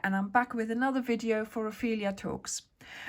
and I'm back with another video for Ophelia Talks.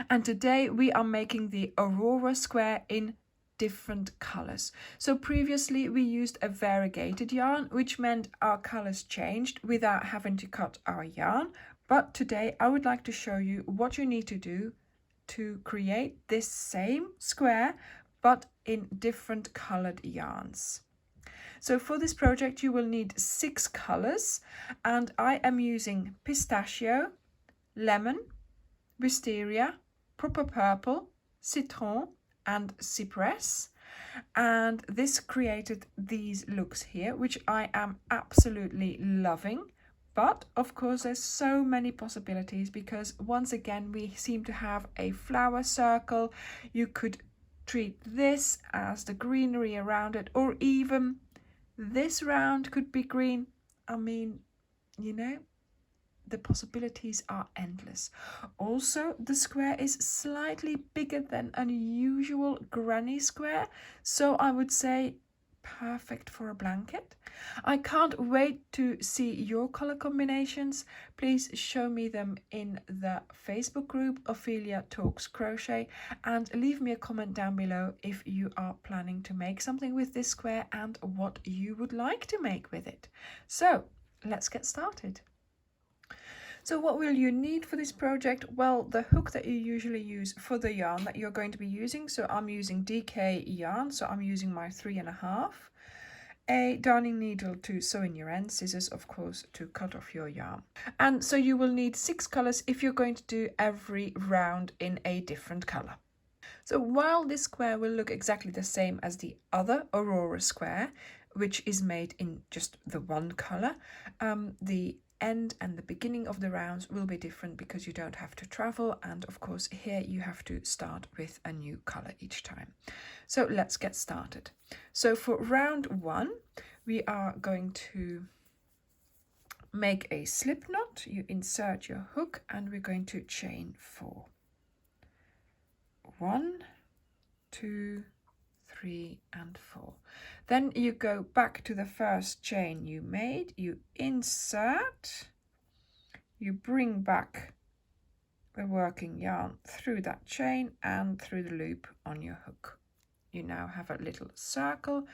And today we are making the Aurora square in different colors. So previously we used a variegated yarn, which meant our colors changed without having to cut our yarn. But today I would like to show you what you need to do to create this same square but in different colored yarns. So for this project you will need 6 colors, and I am using pistachio, lemon, wisteria, proper purple, citron and cypress, and this created these looks here, which I am absolutely loving. But of course there's so many possibilities, because once again we seem to have a flower circle. You could treat this as the greenery around it, or even this round could be green. I mean, you know, the possibilities are endless. Also, the square is slightly bigger than a usual granny square, so I would say perfect for a blanket. I can't wait to see your color combinations. Please show me them in the Facebook group Ophelia Talks Crochet, and leave me a comment down below if you are planning to make something with this square and what you would like to make with it. So let's get started. So what will you need for this project? Well, the hook that you usually use for the yarn that you're going to be using. So I'm using DK yarn, so I'm using my 3.5. A darning needle to sew in your end, scissors of course to cut off your yarn. And so you will need 6 colors if you're going to do every round in a different color. So while this square will look exactly the same as the other Aurora square, which is made in just the one color, the end and the beginning of the rounds will be different because you don't have to travel, and of course here you have to start with a new color each time. So let's get started. So for round 1 we are going to make a slip knot. You insert your hook and we're going to chain 4. 1, 2, 3 and 4. Then you go back to the first chain you made, you insert, you bring back the working yarn through that chain and through the loop on your hook. You now have a little circle,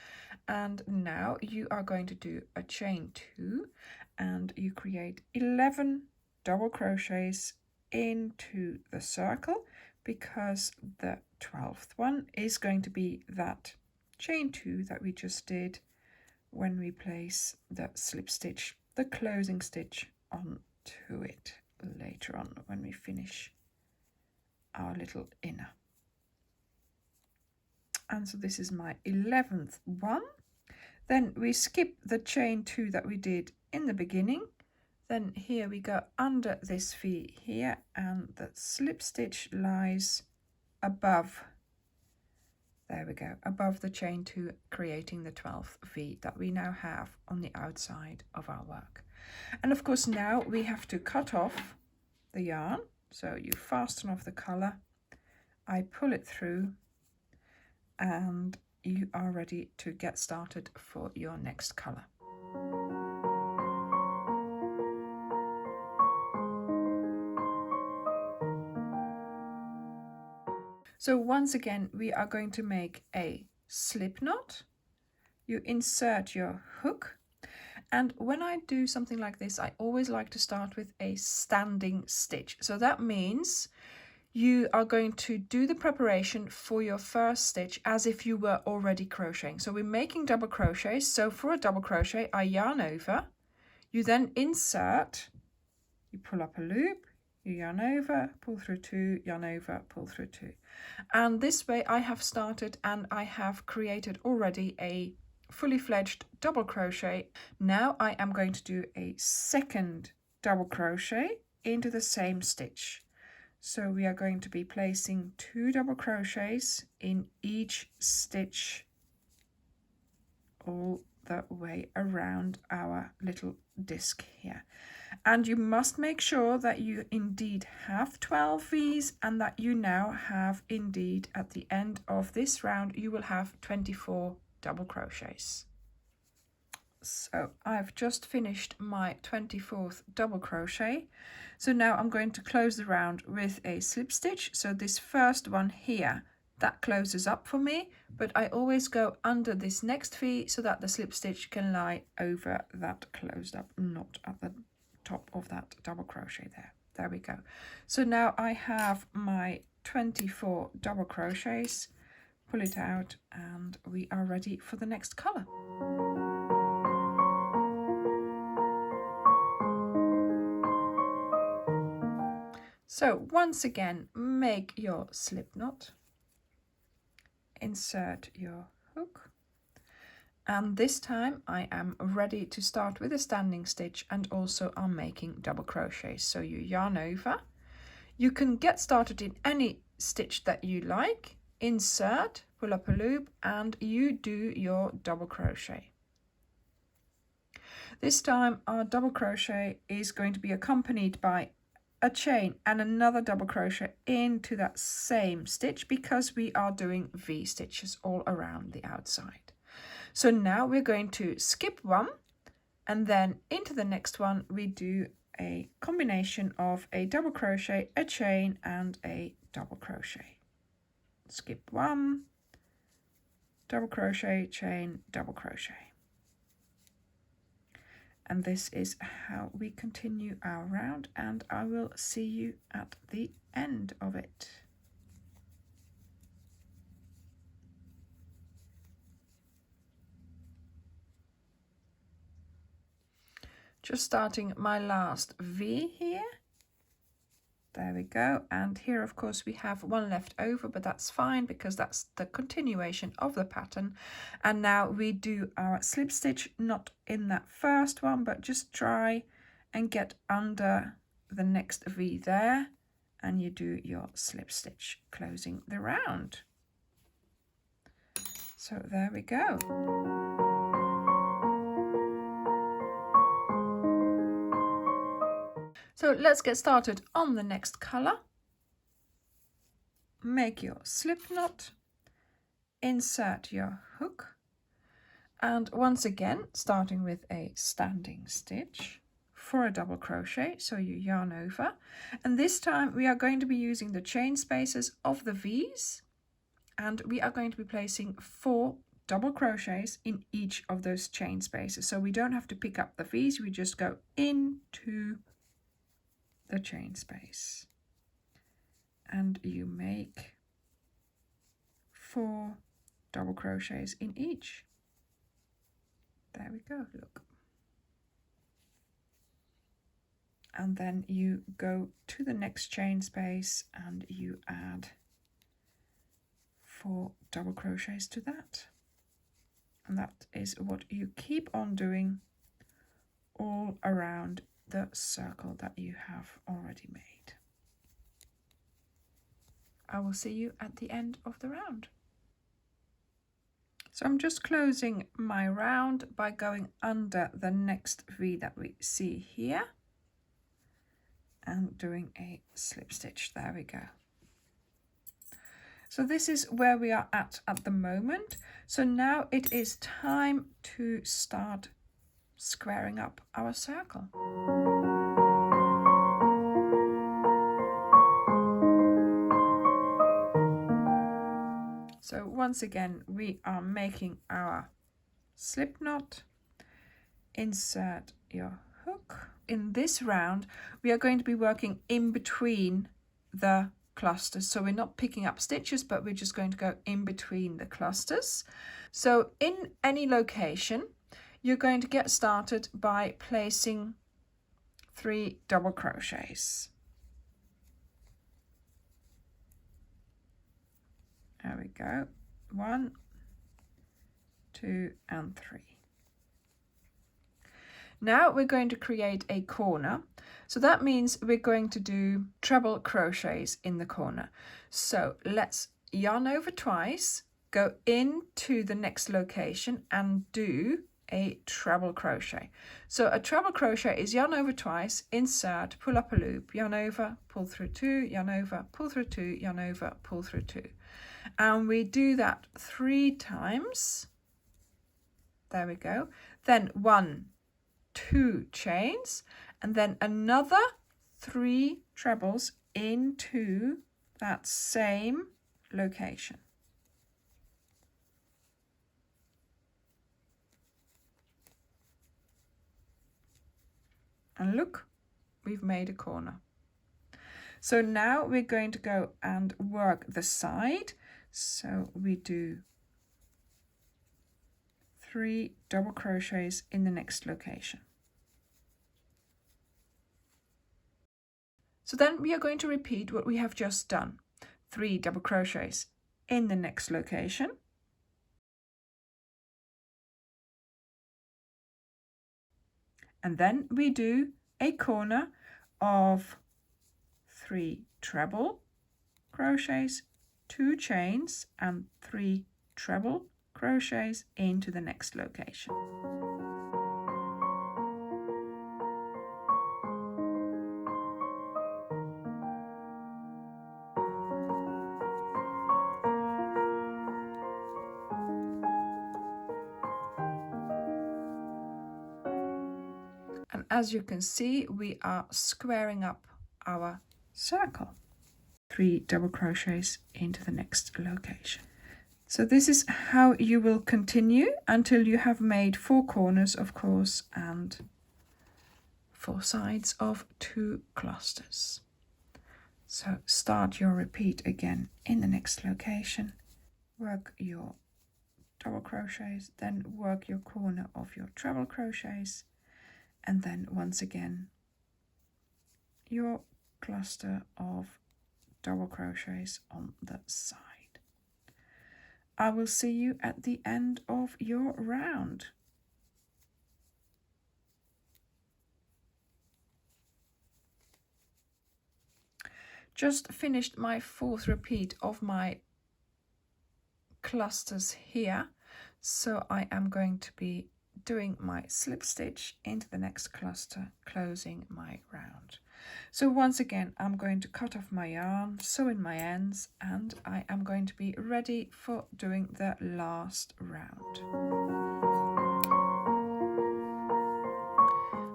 and now you are going to do a chain 2 and you create 11 double crochets into the circle, because the 12th one is going to be that chain 2 that we just did when we place the slip stitch, the closing stitch, onto it later on when we finish our little inner. And so this is my 11th one. Then we skip the chain 2 that we did in the beginning. Then here we go under this V here, and the slip stitch lies above, there we go, above the chain 2, creating the 12th V that we now have on the outside of our work. And of course now we have to cut off the yarn. So you fasten off the color, I pull it through, and you are ready to get started for your next color. So once again we are going to make a slip knot. You insert your hook, and when I do something like this I always like to start with a standing stitch. So that means you are going to do the preparation for your first stitch as if you were already crocheting. So we're making double crochets, so for a double crochet I yarn over, you then insert, you pull up a loop, you yarn over, pull through 2, yarn over, pull through 2. And this way I have started and I have created already a fully fledged double crochet. Now I am going to do a second double crochet into the same stitch. So we are going to be placing 2 double crochets in each stitch all the way around our little disc here. And you must make sure that you indeed have 12 V's, and that you now have indeed at the end of this round you will have 24 double crochets. So I've just finished my 24th double crochet. So now I'm going to close the round with a slip stitch. So this first one here, that closes up for me, but I always go under this next V so that the slip stitch can lie over that closed up knot at the top of that double crochet there. There we go. So now I have my 24 double crochets. Pull it out and we are ready for the next color. So once again, make your slip knot, insert your hook, and this time I am ready to start with a standing stitch, and also I'm making double crochets. So you yarn over. You can get started in any stitch that you like, insert, pull up a loop, and you do your double crochet. This time our double crochet is going to be accompanied by a chain and another double crochet into that same stitch, because we are doing V stitches all around the outside. So now we're going to skip one, and then into the next one we do a combination of a double crochet, a chain, and a double crochet. Skip one, double crochet, chain, double crochet. And this is how we continue our round, and I will see you at the end of it. Just starting my last V here. There we go. And here, of course, we have one left over, but that's fine because that's the continuation of the pattern. And now we do our slip stitch, not in that first one, but just try and get under the next V there. And you do your slip stitch, closing the round. So there we go. So let's get started on the next color. Make your slip knot, insert your hook, and once again starting with a standing stitch for a double crochet. So you yarn over, and this time we are going to be using the chain spaces of the V's, and we are going to be placing 4 double crochets in each of those chain spaces. So we don't have to pick up the V's, we just go into the chain space, and you make 4 double crochets in each. There we go, look. And then you go to the next chain space and you add 4 double crochets to that, and that is what you keep on doing all around the circle that you have already made. I will see you at the end of the round. So I'm just closing my round by going under the next V that we see here and doing a slip stitch. There we go. So this is where we are at the moment. So now it is time to start squaring up our circle. So once again, we are making our slip knot, insert your hook. In this round, we are going to be working in between the clusters. So we're not picking up stitches, but we're just going to go in between the clusters. So in any location, you're going to get started by placing 3 double crochets. There we go. 1, 2, and 3. Now we're going to create a corner. So that means we're going to do treble crochets in the corner. So let's yarn over twice, go into the next location and do a treble crochet. So a treble crochet is yarn over twice, insert, pull up a loop, yarn over, pull through 2, yarn over, pull through 2, yarn over, pull through 2. And we do that 3 times. There we go. then 1, 2 chains, and then another 3 trebles into that same location. And look, we've made a corner. So now we're going to go and work the side. So we do 3 double crochets in the next location. So then we are going to repeat what we have just done. 3 double crochets in the next location. And then we do a corner of 3 treble crochets, 2 chains, and 3 treble crochets into the next location. And as you can see, we are squaring up our circle. 3 double crochets into the next location. So this is how you will continue until you have made 4 corners, of course, and 4 sides of 2 clusters. So start your repeat again in the next location. Work your double crochets, then work your corner of your treble crochets, and then once again your cluster of double crochets on the side. I will see you at the end of your round. Just finished my 4th repeat of my clusters here, so I am going to be doing my slip stitch into the next cluster, closing my round. So once again, I'm going to cut off my yarn, sew in my ends, and I am going to be ready for doing the last round.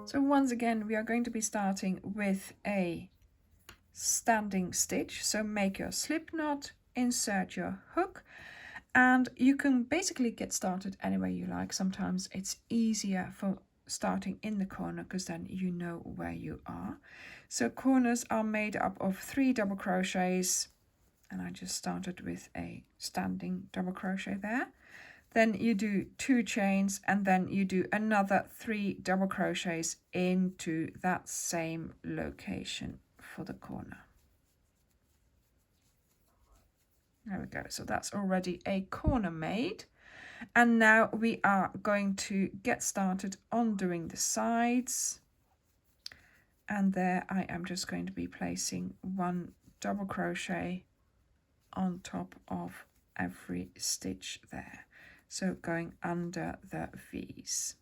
So once again, we are going to be starting with a standing stitch. So make your slip knot, insert your hook, and you can basically get started any way you like. Sometimes it's easier for starting in the corner because then you know where you are. So corners are made up of 3 double crochets, and I just started with a standing double crochet there. Then you do 2 chains, and then you do another 3 double crochets into that same location for the corner. There we go. So that's already a corner made. And now we are going to get started on doing the sides. And there I am just going to be placing 1 double crochet on top of every stitch there. So going under the V's.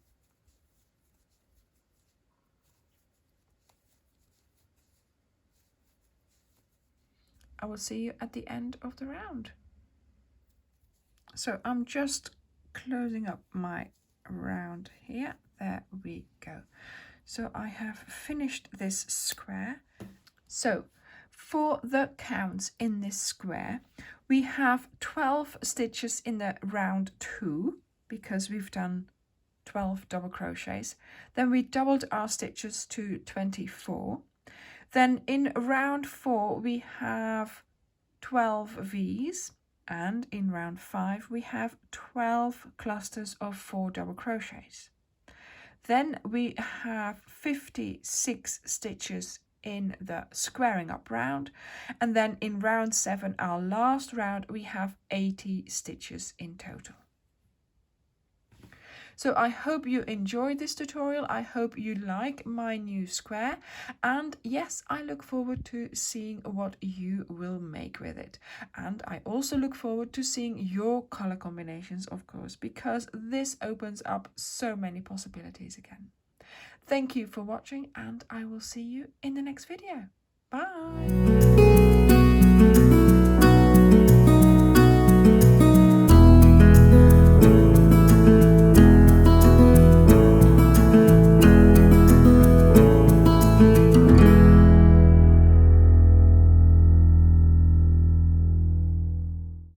I will see you at the end of the round. So I'm just closing up my round here. There we go. So I have finished this square. So for the counts in this square, we have 12 stitches in the round 2 because we've done 12 double crochets. Then we doubled our stitches to 24. Then in round 4 we have 12 V's, and in round 5 we have 12 clusters of 4 double crochets. Then we have 56 stitches in the squaring up round, and then in round 7, our last round, we have 80 stitches in total. So I hope you enjoyed this tutorial. I hope you like my new square, and yes, I look forward to seeing what you will make with it. And I also look forward to seeing your color combinations, of course, because this opens up so many possibilities again. Thank you for watching, and I will see you in the next video. Bye!